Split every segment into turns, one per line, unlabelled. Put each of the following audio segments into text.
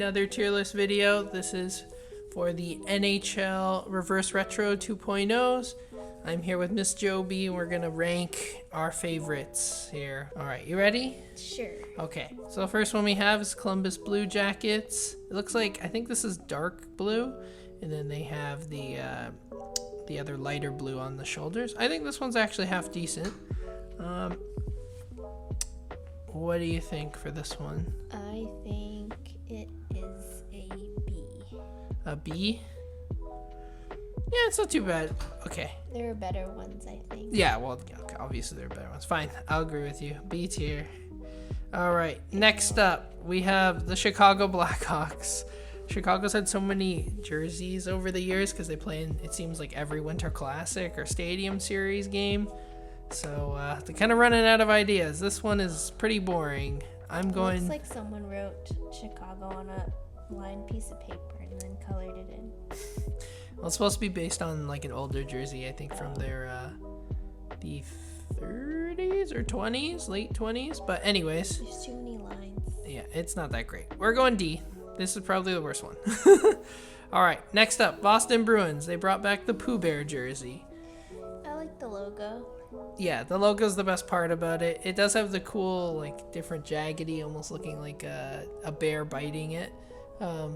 another tier list video. This is for the NHL Reverse Retro 2.0s. I'm here with Miss Joby, and we're going to rank our favorites here. All right, you ready?
Sure.
Okay, so the first one we have is Columbus Blue Jackets. It looks like, I think this is dark blue, and then they have the other lighter blue on the shoulders. I think this one's actually half decent. What do you think for this one?
I think it is a B.
A B? Yeah, it's not too bad. Okay.
There are better ones, I think.
Yeah, well, okay, obviously there are better ones. Fine, I'll agree with you. B tier. All right, next up, we have the Chicago Blackhawks. Chicago's had so many jerseys over the years because they play in, it seems like, every Winter Classic or Stadium Series game. So they're kind of running out of ideas. This one is pretty boring. I'm going...
It looks like someone wrote Chicago on a lined piece of paper and then colored it in.
Well, it's supposed to be based on like an older jersey, I think, from their the 30s or 20s, late 20s. But anyways,
there's too many lines.
Yeah, it's not that great. We're going D. This is probably the worst one. All right, next up, Boston Bruins. They brought back the Pooh Bear jersey.
I like the logo.
Yeah, the logo's the best part about it. It does have the cool, like, different jaggedy, almost looking like a bear biting it,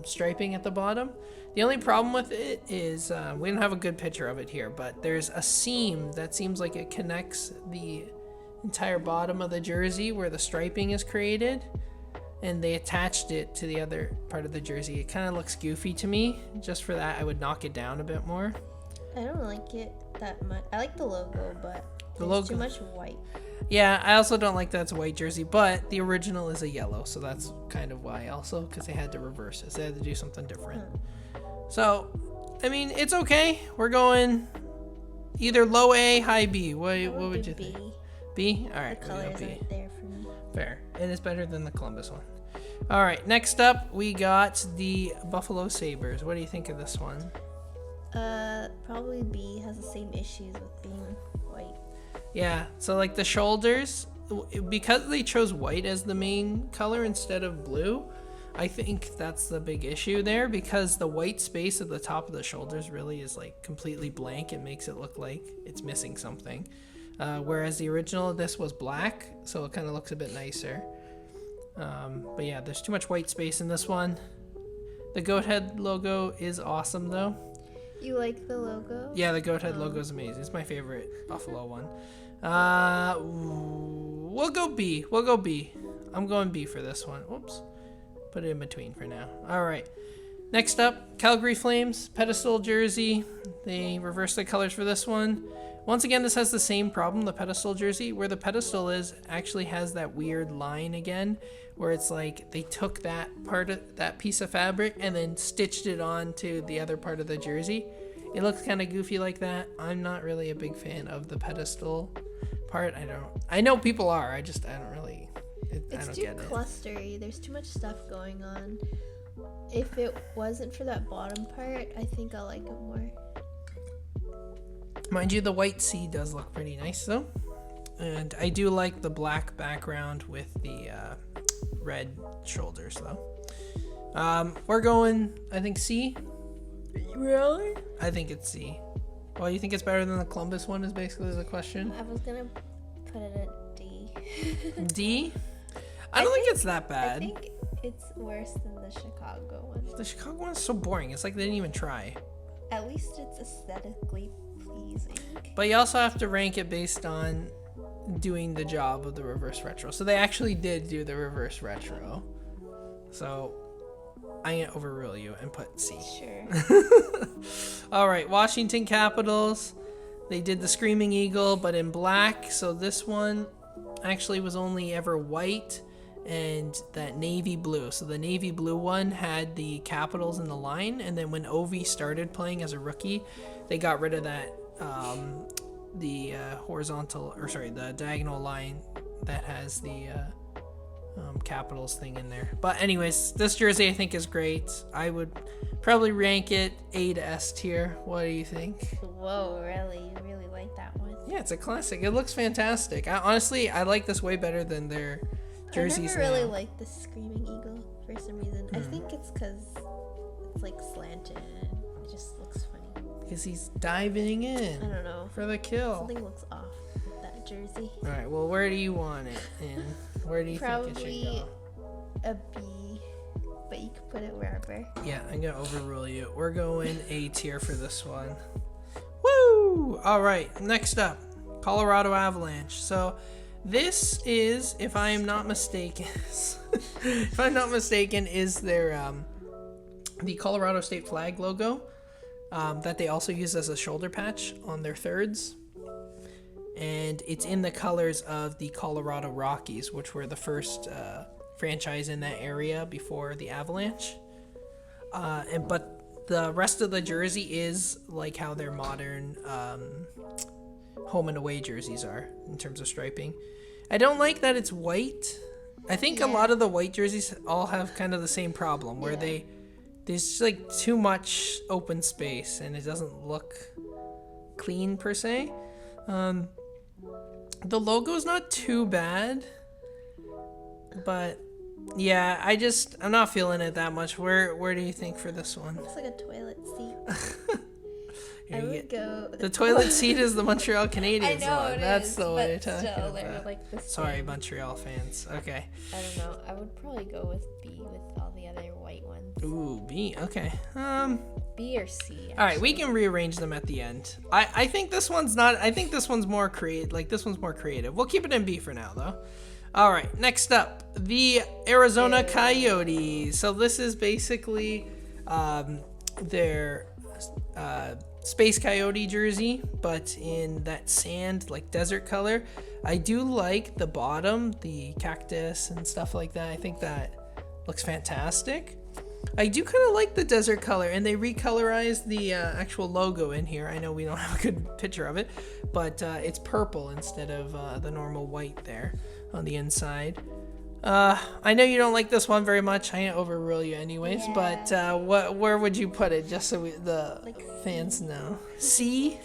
striping at the bottom. The only problem with it is we don't have a good picture of it here, but there's a seam that seems like it connects the entire bottom of the jersey where the striping is created, and they attached it to the other part of the jersey. It kind of looks goofy to me. Just for that, I would knock it down a bit more.
I don't like it that much. I like the logo, but
The
there's
logo.
too much white.
Yeah, I also don't like that it's a white jersey, but the original is a yellow, so that's kind of why also, because they had to reverse it. So they had to do something different. So, I mean, it's okay. We're going either low A, high B. What would you think? B? All right.
The colors aren't there for me.
Fair. It is better than the Columbus one. All right, next up, we got the Buffalo Sabres. What do you think of this one?
Probably B. Has the same issues with being white.
Yeah, so like the shoulders, because they chose white as the main color instead of blue, I think that's the big issue there, because the white space at the top of the shoulders really is like completely blank. It makes it look like it's missing something. Whereas the original of this was black, so it kind of looks a bit nicer. But yeah, there's too much white space in this one. The goat head logo is awesome though.
You like the logo?
Yeah, the goat head logo is amazing. It's my favorite Buffalo one. We'll go B. We'll go B. I'm going B for this one. Whoops. Put it in between for now. All right. Next up, Calgary Flames pedestal jersey. They reversed the colors for this one. Once again, this has the same problem, the pedestal jersey, where the pedestal actually has that weird line again, where it's like they took that part of that piece of fabric and then stitched it onto the other part of the jersey. It looks kind of goofy like that. I'm not really a big fan of the pedestal part. I know people are. I don't really.
It's too clustery. There's too much stuff going on. If it wasn't for that bottom part, I think I'll like it more.
Mind you, the white C does look pretty nice though. And I do like the black background with the red shoulders though. We're going, I think, C.
Really?
I think it's C. Well, you think it's better than the Columbus one is basically the question?
I was going to put it at D.
D? I don't think it's that bad.
I think it's worse than the Chicago one.
The Chicago one's so boring. It's like they didn't even try.
At least it's aesthetically pleasing.
But you also have to rank it based on doing the job of the reverse retro. So they actually did do the reverse retro. So I'm going to overrule you and put C.
Sure.
All right, Washington Capitals. They did the Screaming Eagle, but in black. So this one actually was only ever white and that navy blue. So the navy blue one had the Capitals in the line, and then when Ovi started playing as a rookie, they got rid of that the diagonal line that has the Capitals thing in there. But anyways, this jersey I think is great. I would probably rank it A to S tier. What do you think?
Whoa, really? You really like that one?
Yeah, it's a classic. It looks fantastic. I like this way better than their jerseys.
I never really liked the Screaming Eagle. for some reason. I think it's because it's like slanted. It just looks funny.
Because he's diving in.
I don't know.
For the kill.
Something looks off with that jersey.
All right. Well, where do you want it? And where do you think it should go?
A B, but you can put it wherever.
Yeah, I'm gonna overrule you. We're going A tier for this one. Woo! All right. Next up, Colorado Avalanche. So this is, if I am not mistaken, is their the Colorado State flag logo that they also use as a shoulder patch on their thirds. And it's in the colors of the Colorado Rockies, which were the first franchise in that area before the Avalanche. But the rest of the jersey is like how their modern home and away jerseys are in terms of striping. I don't like that it's white. I think a lot of the white jerseys all have kind of the same problem where there's like too much open space and it doesn't look clean per se. The logo's not too bad, but yeah, I'm not feeling it that much. Where do you think for this one?
Looks like a toilet seat. I would go.
The toilet seat is the Montreal Canadiens
I know
one.
it
That's
is,
the way you're talking
still,
about.
they're like the
Sorry,
same.
Montreal fans. Okay.
I don't know. I would probably go with B with all the other white ones.
Ooh, B. Okay.
B or C. Actually.
All right, we can rearrange them at the end. I think this one's not. I think this one's more creative. Like this one's more creative. We'll keep it in B for now, though. All right. Next up, the Arizona Coyotes. So this is basically their Space Coyote jersey, but in that sand, like desert color. I do like the bottom, the cactus and stuff like that. I think that looks fantastic. I do kind of like the desert color, and they recolorized the actual logo in here. I know we don't have a good picture of it, but it's purple instead of the normal white there on the inside. I know you don't like this one very much. I ain't overrule you anyways, but where would you put it just so the fans know? C?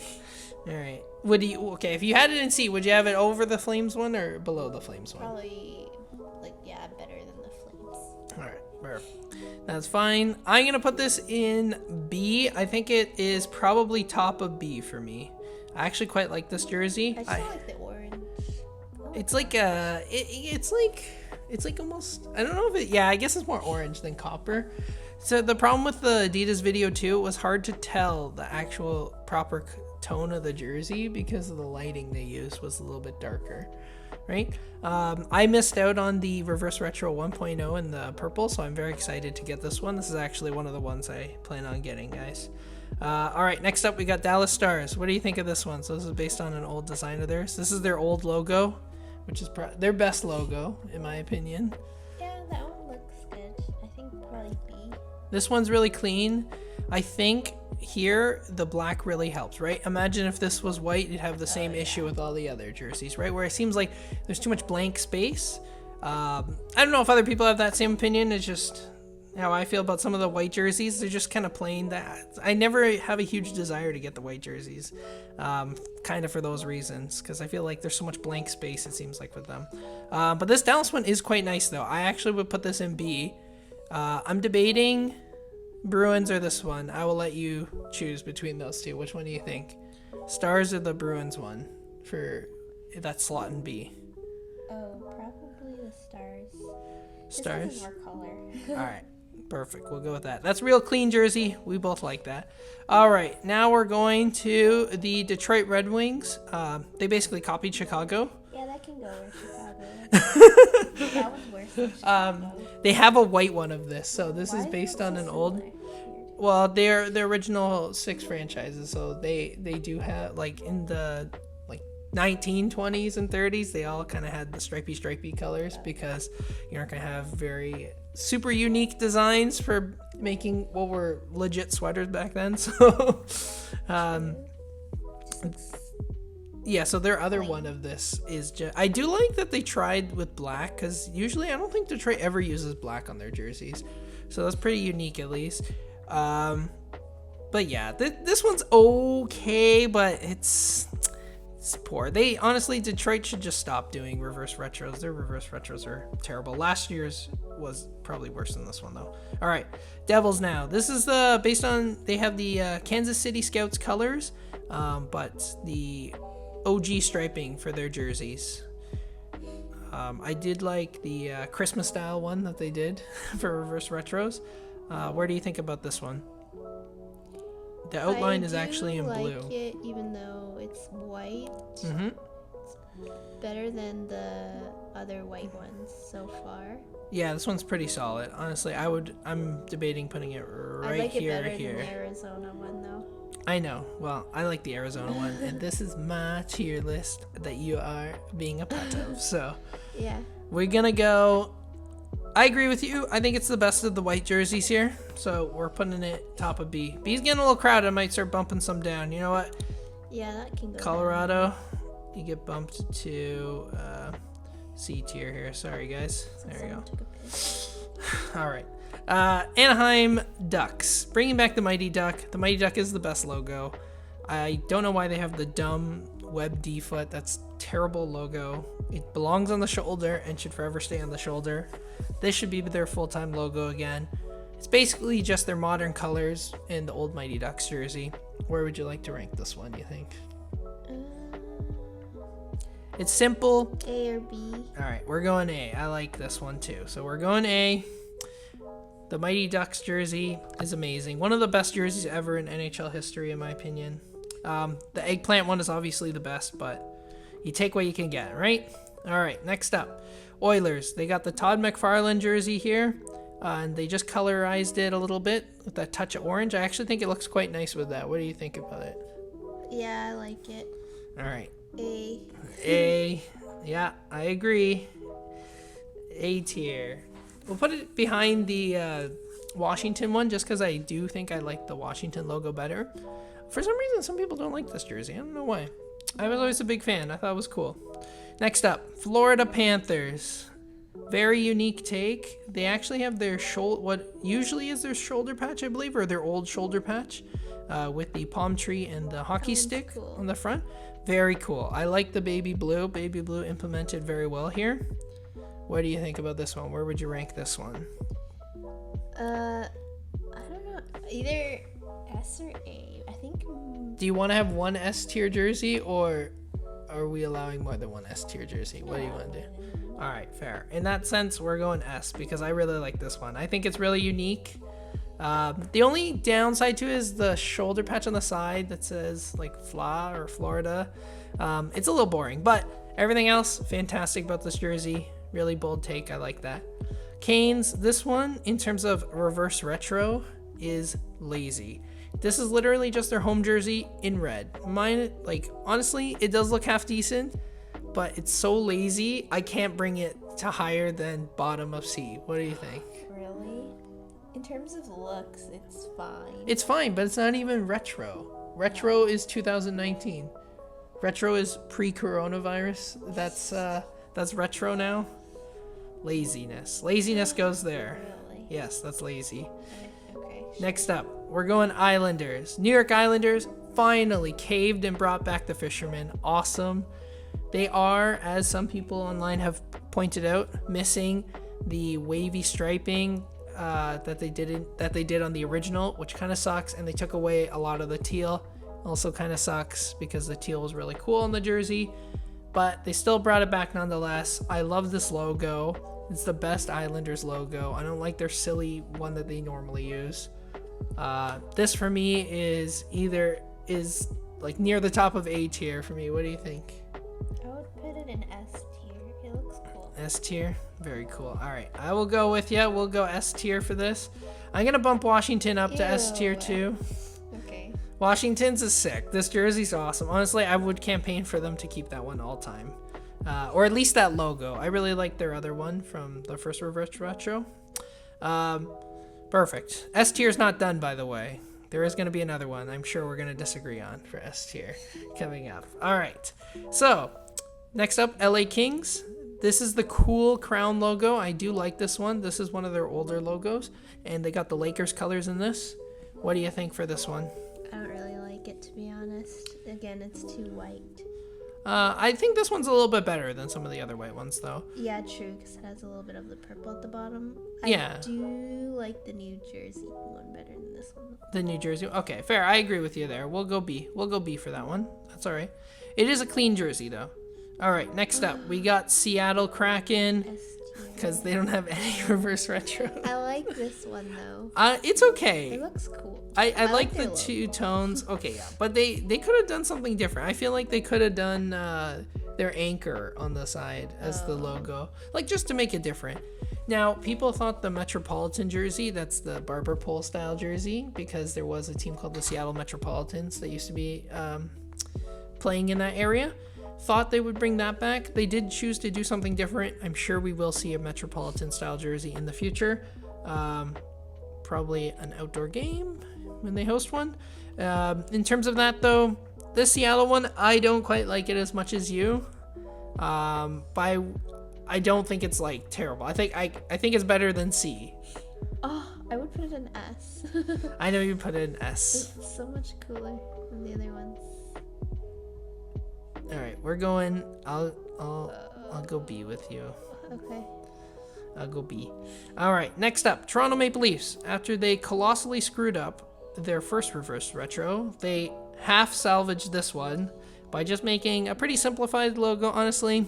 All right. Okay, if you had it in C, would you have it over the Flames one or below the Flames one?
Probably, better than the Flames.
All right, perfect. That's fine. I'm going to put this in B. I think it is probably top of B for me. I actually quite like this jersey.
I just like the orange.
It's like it's like almost, I don't know if it, I guess it's more orange than copper. So the problem with the Adidas video too, it was hard to tell the actual proper tone of the jersey because of the lighting they used was a little bit darker, right? I missed out on the Reverse Retro 1.0 in the purple, so I'm very excited to get this one. This is actually one of the ones I plan on getting, guys. All right, next up we got Dallas Stars. What do you think of this one? So this is based on an old design of theirs. This is their old logo, which is their best logo, in my opinion.
Yeah, that one looks good. I think probably B.
This one's really clean. I think here the black really helps, right? Imagine if this was white, you'd have the same issue with all the other jerseys, right? Where it seems like there's too much blank space. I don't know if other people have that same opinion. It's just how I feel about some of the white jerseys. They're just kind of plain. That I never have a huge desire to get the white jerseys, kind of for those reasons, because I feel like there's so much blank space, it seems like, with them. But this Dallas one is quite nice, though. I actually would put this in B. I'm debating Bruins or this one. I will let you choose between those two. Which one do you think? Stars or the Bruins one for that slot in B?
Oh, probably the Stars.
Stars?
Just more color.
All right. Perfect. We'll go with that. That's real clean jersey. We both like that. All right. Now we're going to the Detroit Red Wings. They basically copied Chicago.
Yeah, that can go with Chicago. That one's worse than Chicago.
They have a white one of this. So this is
Why
based
it
on
so
an old...
similar? Weird.
Well, they're the original 6 franchises. So they do have, like, in the 1920s and 30s, they all kind of had the stripy colors because you're not going to have very super unique designs for making what were legit sweaters back then. So yeah, so their other one of this is just, I do like that they tried with black, because usually I don't think Detroit ever uses black on their jerseys, so that's pretty unique at least. But yeah, this one's okay, but it's It's poor. They honestly, Detroit should just stop doing reverse retros. Their reverse retros are terrible. Last year's was probably worse than this one though. All right, Devils now. This is based on, they have the Kansas City Scouts colors, but the OG striping for their jerseys. I did like the Christmas style one that they did for reverse retros. Where do you think about this one? The outline is actually in blue.
I like it, even though it's white.
Mm-hmm.
It's better than the other white ones so far.
Yeah, this one's pretty solid. Honestly, I'm debating putting it right
I like
here.
it better than the Arizona one, though.
I know. Well, I like the Arizona one, and this is my tier list that you are being a part of. So,
yeah,
we're gonna go. I agree with you. I think it's the best of the white jerseys here. So we're putting it top of B. B's getting a little crowded. I might start bumping some down. You know what?
Yeah, that can go
Colorado,
down.
you get bumped to C tier here. Sorry, guys. There you go. All right. Anaheim Ducks. Bringing back the Mighty Duck. The Mighty Duck is the best logo. I don't know why they have the dumb web D foot. That's terrible logo. It belongs on the shoulder and should forever stay on the shoulder. This should be their full-time logo again. It's basically just their modern colors in the old Mighty Ducks jersey. Where would you like to rank this one, do you think? It's simple.
A or B.
All right, we're going A. I like this one too. So we're going A. The Mighty Ducks jersey is amazing. One of the best jerseys ever in NHL history, in my opinion. The eggplant one is obviously the best, but you take what you can get, right? All right, next up. Oilers. They got the Todd McFarlane jersey here, and they just colorized it a little bit with that touch of orange. I actually think it looks quite nice with that. What do you think about it?
Yeah, I like it.
All right.
A.
A. Yeah, I agree. A tier. We'll put it behind the Washington one just because I do think I like the Washington logo better. For some reason, some people don't like this jersey. I don't know why. I was always a big fan. I thought it was cool. Next up, Florida Panthers. Very unique take. They actually have their what usually is their shoulder patch, I believe, or their old shoulder patch with the palm tree and the hockey stick on the front. Very cool. I like the baby blue. Baby blue implemented very well here. What do you think about this one? Where would you rank this one?
I don't know. Either S or A. I think.
Do you want to have one S tier jersey, or are we allowing more than one S tier jersey? What do you want to do? All right, fair. In that sense, we're going S because I really like this one. I think it's really unique. The only downside to it is the shoulder patch on the side that says like FLA or Florida. It's a little boring, but everything else, fantastic about this jersey. Really bold take. I like that. Canes, this one, in terms of reverse retro, is lazy. This is literally just their home jersey in red. Mine, like, honestly, it does look half decent, but it's so lazy, I can't bring it to higher than bottom of C. What do you think?
Really? In terms of looks, it's fine.
It's fine, but it's not even retro. Retro is 2019. Retro is pre-coronavirus. That's retro now. Laziness. Laziness goes there.
Really?
Yes, that's lazy.
Okay.
Next up, we're going Islanders. New York Islanders finally caved and brought back the Fishermen. Awesome. They are, as some people online have pointed out, missing the wavy striping that they did on the original, which kind of sucks. And they took away a lot of the teal. Also kind of sucks because the teal was really cool on the jersey. But they still brought it back nonetheless. I love this logo. It's the best Islanders logo. I don't like their silly one that they normally use. This for me is like near the top of A tier for me. What do you think?
I would put it in S tier. It looks cool.
S tier? Very cool. All right. I will go with you. We'll go S tier for this. I'm going to bump Washington up to S tier too.
Okay.
Washington's is sick. This jersey's awesome. Honestly, I would campaign for them to keep that one all time. Or at least that logo. I really like their other one from the first Reverse Retro. Perfect. S tier's not done, by the way. There is going to be another one I'm sure we're going to disagree on for S tier coming up. All right. So, next up, LA Kings. This is the cool crown logo. I do like this one. This is one of their older logos. And they got the Lakers colors in this. What do you think for this one?
I don't really like it, to be honest. Again, it's too white.
I think this one's a little bit better than some of the other white ones, though.
Yeah, true, because it has a little bit of the purple at the bottom.
Yeah.
I do like the New Jersey one better than this one.
The New Jersey. Okay, fair. I agree with you there. We'll go B. We'll go B for that one. That's all right. It is a clean jersey, though. All right, next up, we got Seattle Kraken, because they don't have any reverse retro.
I like this one, though.
It's okay.
It looks cool.
I like the
their
two
logo.
tones. Okay, yeah. But they could have done something different. I feel like they could have done their anchor on the side as the logo. Like, just to make it different. Now, people thought the Metropolitan jersey, that's the barber pole style jersey, because there was a team called the Seattle Metropolitans that used to be playing in that area. Thought they would bring that back. They did choose to do something different. I'm sure we will see a Metropolitan style jersey in the future. Probably an outdoor game when they host one. In terms of that, though, this Seattle one, I don't quite like it as much as you. But I don't think it's like terrible. I think it's better than C.
Oh, I would put it in S.
I know you put it in S.
It's so much cooler than the other ones.
All right, we're going. I'll go B with you.
Okay.
I'll go B. All right, next up, Toronto Maple Leafs. After they colossally screwed up their first reverse retro, they half salvaged this one by just making a pretty simplified logo. Honestly,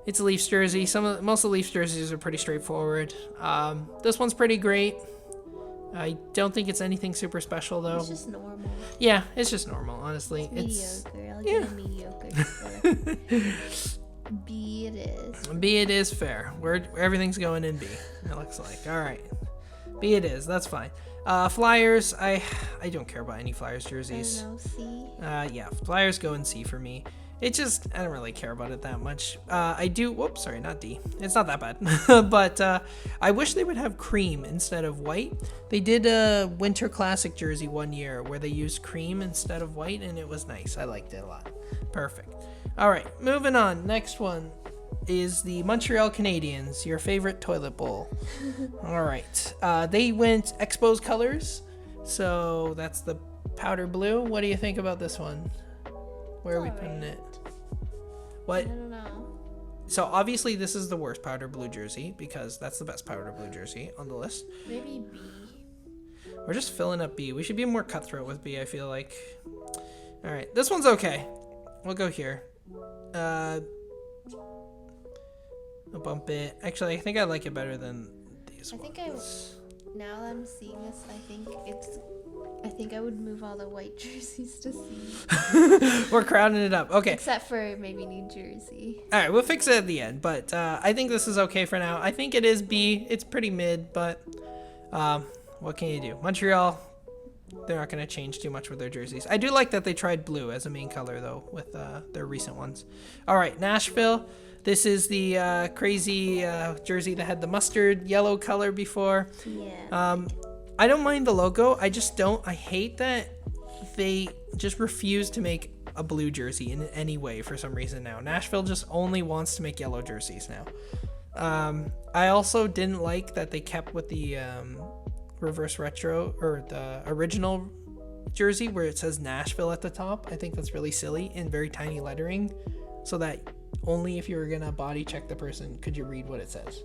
it's a Leafs jersey. Most of the Leafs jerseys are pretty straightforward. This one's pretty great. I don't think it's anything super special, though.
It's just normal.
Yeah, it's just normal, honestly.
It's mediocre. I'll give it a mediocre score. B it is.
B it is, fair. Everything's going in B, it looks like. All right. B it is. That's fine. Flyers, I don't care about any Flyers jerseys.
I don't know, C.
Yeah, Flyers go in C for me. It just, I don't really care about it that much. I do, whoops, sorry, not D. It's not that bad. But I wish they would have cream instead of white. They did a Winter Classic jersey one year where they used cream instead of white, and it was nice. I liked it a lot. Perfect. All right, moving on. Next one is the Montreal Canadiens, your favorite toilet bowl. All right. They went Expos colors, so that's the powder blue. What do you think about this one? Where are we putting it? What?
I don't know.
So obviously this is the worst powder blue jersey because that's the best powder blue jersey on the list.
Maybe B.
We're just filling up B. We should be more cutthroat with B, I feel like. All right, this one's okay. We'll go here. I'll bump it. Actually, I think I like it better than these ones.
Now that I'm seeing this, I think I would move all the white jerseys to C.
We're crowding it up. Okay.
Except for maybe New Jersey.
All right, we'll fix it at the end, but I think this is okay for now. I think it is B. It's pretty mid, but what can you do? Montreal, they're not going to change too much with their jerseys. I do like that they tried blue as a main color, though, with their recent ones. All right, Nashville. This is the crazy jersey that had the mustard yellow color before.
Yeah.
I don't mind the logo. I hate that they just refuse to make a blue jersey in any way for some reason now. Nashville just only wants to make yellow jerseys now. I also didn't like that they kept with the reverse retro or the original jersey where it says Nashville at the top. I think that's really silly in very tiny lettering so that only if you were going to body check the person could you read what it says.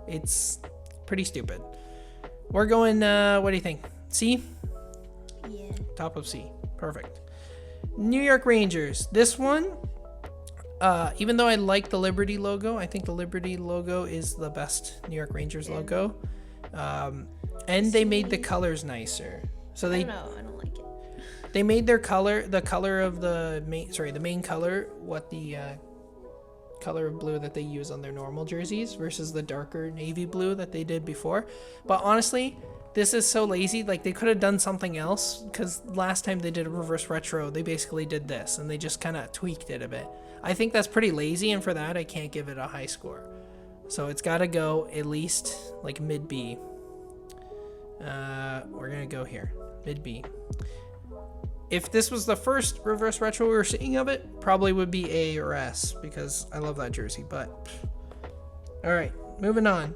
It's pretty stupid. We're going, what do you think? C?
Yeah.
Top of C. Perfect. New York Rangers. This one, even though I like the Liberty logo, I think the Liberty logo is the best New York Rangers logo. And they made the colors nicer. So
I don't like it.
They made their color, the color of the main color, what the color of blue that they use on their normal jerseys versus the darker navy blue that they did before. But honestly, this is so lazy. Like, they could have done something else because last time they did a reverse retro, they basically did this and they just kind of tweaked it a bit. I think that's pretty lazy, and for that, I can't give it a high score. So it's got to go at least like mid B. We're going to go here, mid B. If this was the first reverse retro we were seeing of it, probably would be A or S because I love that jersey. But all right, moving on.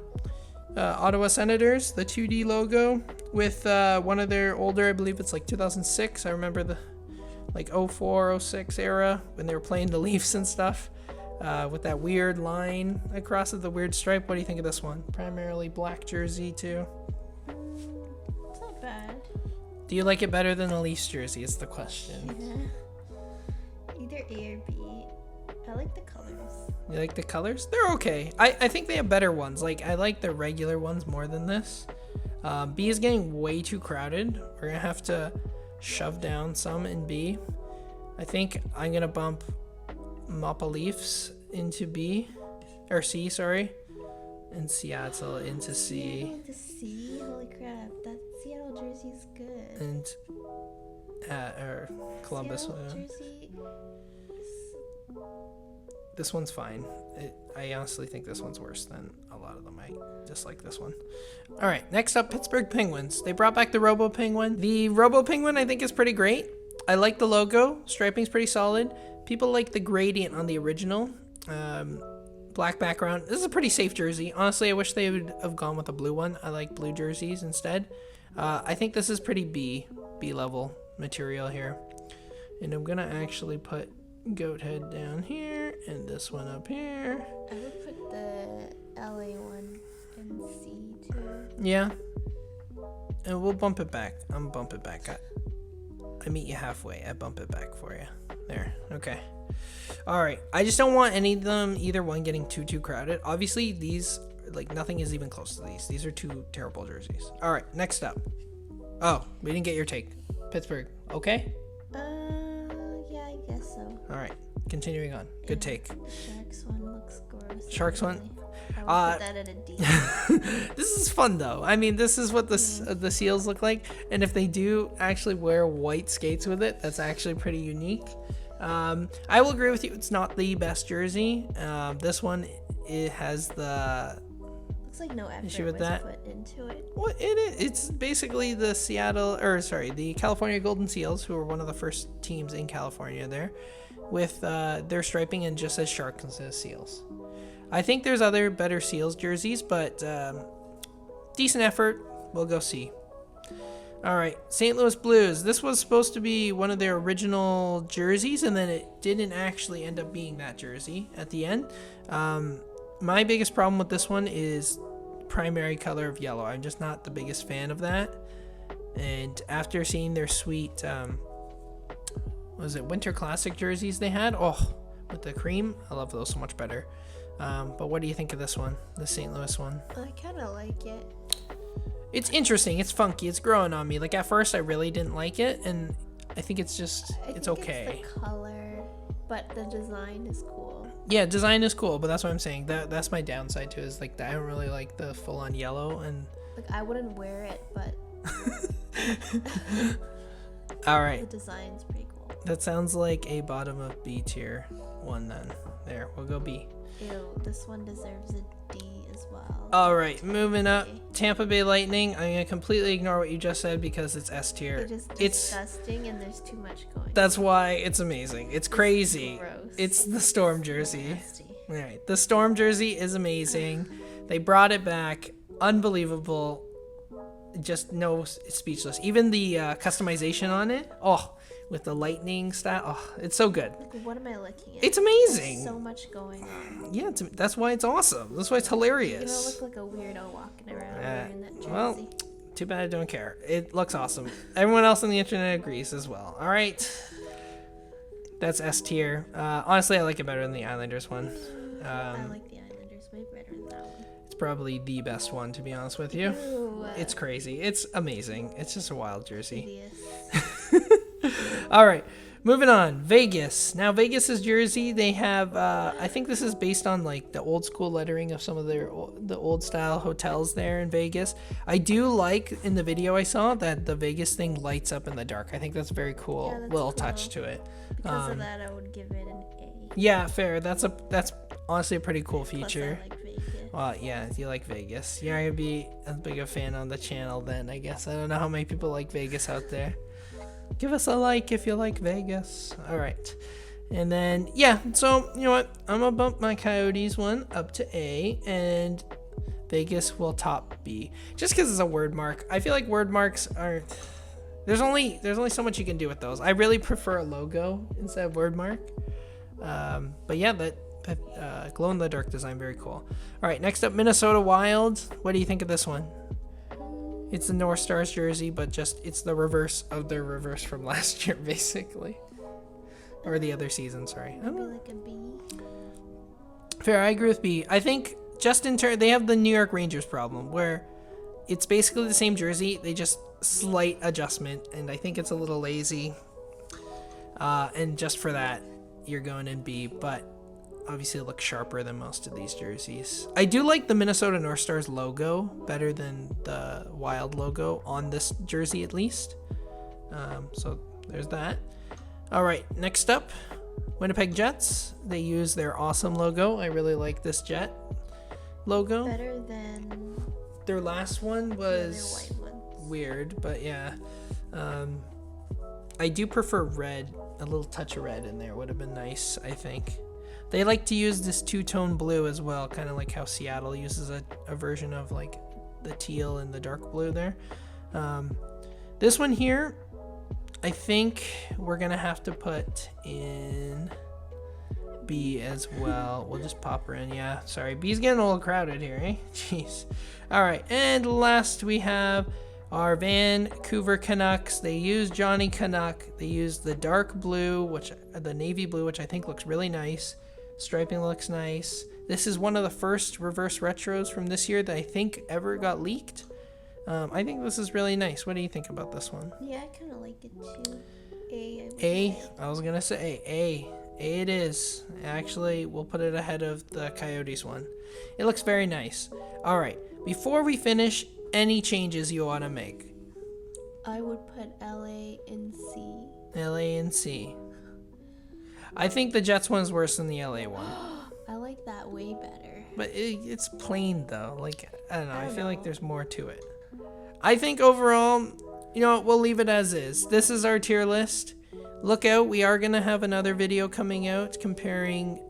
Ottawa Senators, the 2D logo with one of their older, I believe it's like 2006. I remember like 04, 06 era when they were playing the Leafs and stuff. With that weird line across it, the weird stripe. What do you think of this one? Primarily black jersey too.
It's not bad.
Do you like it better than the Leafs jersey? Is the question.
Yeah. Either A or B. I like the colors.
You like the colors? They're okay. I think they have better ones. Like, I like the regular ones more than this. B is getting way too crowded. We're gonna have to shove down some in B. I think I'm gonna bump Maple Leafs into B, or C, sorry, and Seattle into C.
Seattle into C? Holy crap, that Seattle jersey is good.
And or Columbus.
Seattle jersey.
This one's fine. I honestly think this one's worse than a lot of them. I dislike this one. All right, next up, Pittsburgh Penguins. They brought back the Robo Penguin. The Robo Penguin I think is pretty great. I like the logo. Striping's pretty solid. People like the gradient on the original. Black background. This is a pretty safe jersey. Honestly, I wish they would have gone with a blue one. I like blue jerseys instead. I think this is pretty B level material here. And I'm gonna actually put Goat Head down here and this one up here.
I would put the LA one in C too.
Yeah. And we'll bump it back. I'm bump it back. I meet you halfway. I bump it back for you. There. Okay. All right. I just don't want any of them, either one, getting too crowded. Obviously, these, like, nothing is even close to these. These are two terrible jerseys. All right. Next up. Oh, we didn't get your take. Pittsburgh. Okay?
Yeah, I guess so.
All right. Continuing on. Good take.
The Sharks one looks gross.
Sharks one?
I would put that at a D.
This is fun though. I mean, this is what the seals look like, and if they do actually wear white skates with it, that's actually pretty unique. I will agree with you. It's not the best jersey. This one, it has the
looks like no effort
issue with
was
that.
put into it.
Well, it's basically the the California Golden Seals, who were one of the first teams in California there, with their striping and just says Sharks instead of Seals. I think there's other better Seals jerseys, but decent effort. We'll go C. All right, St. Louis Blues. This was supposed to be one of their original jerseys, and then it didn't actually end up being that jersey at the end. My biggest problem with this one is primary color of yellow. I'm just not the biggest fan of that. And after seeing their sweet, Winter Classic jerseys they had? Oh, with the cream. I love those so much better. But what do you think of this one, the St. Louis one?
I kind of like it.
It's interesting. It's funky. It's growing on me. Like, at first, I really didn't like it, and I think it's okay.
It's the color, but the design is cool.
Yeah, design is cool, but that's what I'm saying. That's my downside, too, is, like, I don't really like the full-on yellow, and...
Like, I wouldn't wear it, but...
All right.
The design's pretty cool.
That sounds like a bottom of B tier one, then. There, we'll go B.
Ew, this one deserves a D as well.
All right, moving up. Tampa Bay Lightning. I'm going to completely ignore what you just said because it's S tier.
It's disgusting and there's too much going on.
That's why it's amazing. It's crazy.
Gross.
It's the Storm jersey.
Nasty.
All right, the Storm jersey is amazing. They brought it back. Unbelievable. Just no, it's speechless. Even the customization on it. Oh, with the lightning style. Oh, it's so good.
Like, what am I looking at?
It's amazing.
There's so much going on.
Yeah, that's why it's awesome. That's why it's hilarious.
You don't look like a weirdo walking around wearing that jersey.
Well, too bad I don't care. It looks awesome. Everyone else on the internet agrees as well. All right. That's S tier. Honestly, I like it better than the Islanders one.
I like the Islanders way better than that one.
It's probably the best one, to be honest with you.
Ew.
It's crazy. It's amazing. It's just a wild jersey.
Hideous.
All right, moving on. Vegas. Now, Vegas's jersey, they have, I think this is based on, like, the old school lettering of some of the old style hotels there in Vegas. I do like, in the video I saw, that the Vegas thing lights up in the dark. I think that's a very cool little
cool.
touch to it.
Because of that, I would give it an A.
Yeah, fair. That's honestly a pretty cool feature.
Plus, I like Vegas.
Well, yeah, you like Vegas. You're gonna be as big a fan on the channel then, I guess. I don't know how many people like Vegas out there. Give us a like if you like Vegas. All right. And then, yeah, so, you know what? I'm going to bump my Coyotes one up to A, and Vegas will top B. Just because it's a word mark. I feel like word marks aren't... There's only so much you can do with those. I really prefer a logo instead of word mark. But yeah, that glow in the dark design, very cool. All right, next up, Minnesota Wild. What do you think of this one? It's the North Stars jersey, but just it's the reverse of their reverse from last year, basically, or the other season. Sorry.
Maybe like a B.
Fair, I agree with B. I think just in turn, they have the New York Rangers problem where it's basically the same jersey. They just slight adjustment, and I think it's a little lazy. And just for that, you're going in B, but obviously it looks sharper than most of these jerseys. I do like the Minnesota North Stars logo better than the Wild logo on this jersey, at least. So there's that. All right, next up, Winnipeg Jets. They use their awesome logo. I really like this Jet logo.
Better than
their last one was
the other white ones.
Weird, but yeah. I do prefer red. A little touch of red in there would have been nice, I think. They like to use this two-tone blue as well, kind of like how Seattle uses a version of like the teal and the dark blue there. This one here, I think we're going to have to put in B as well. We'll just pop her in. Yeah, sorry. B's getting a little crowded here, eh? Jeez. All right, and last we have our Vancouver Canucks. They use Johnny Canuck. They use the dark blue, the navy blue, which I think looks really nice. Striping looks nice. This is one of the first reverse retros from this year that I think ever got leaked. I think this is really nice. What do you think about this one?
Yeah, I kind of like it too.
I was gonna say A it is. Actually, we'll put it ahead of the Coyotes one. It looks very nice. All right, before we finish, any changes you want to make?
I would put LA in C.
LA and C. I think the Jets one's worse than the LA one.
I like that way better.
But it's plain though. Like, I don't know. I feel like there's more to it. I think overall, we'll leave it as is. This is our tier list. Look out. We are going to have another video coming out comparing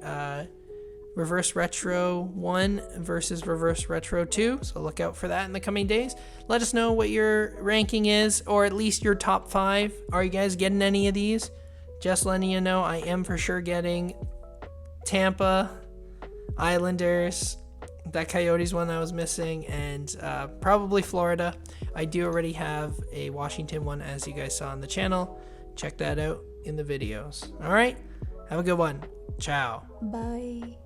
Reverse Retro 1 versus Reverse Retro 2. So look out for that in the coming days. Let us know what your ranking is, or at least your top 5. Are you guys getting any of these? Just letting you know, I am for sure getting Tampa, Islanders, that Coyotes one I was missing, and probably Florida. I do already have a Washington one, as you guys saw on the channel. Check that out in the videos. All right, have a good one. Ciao.
Bye.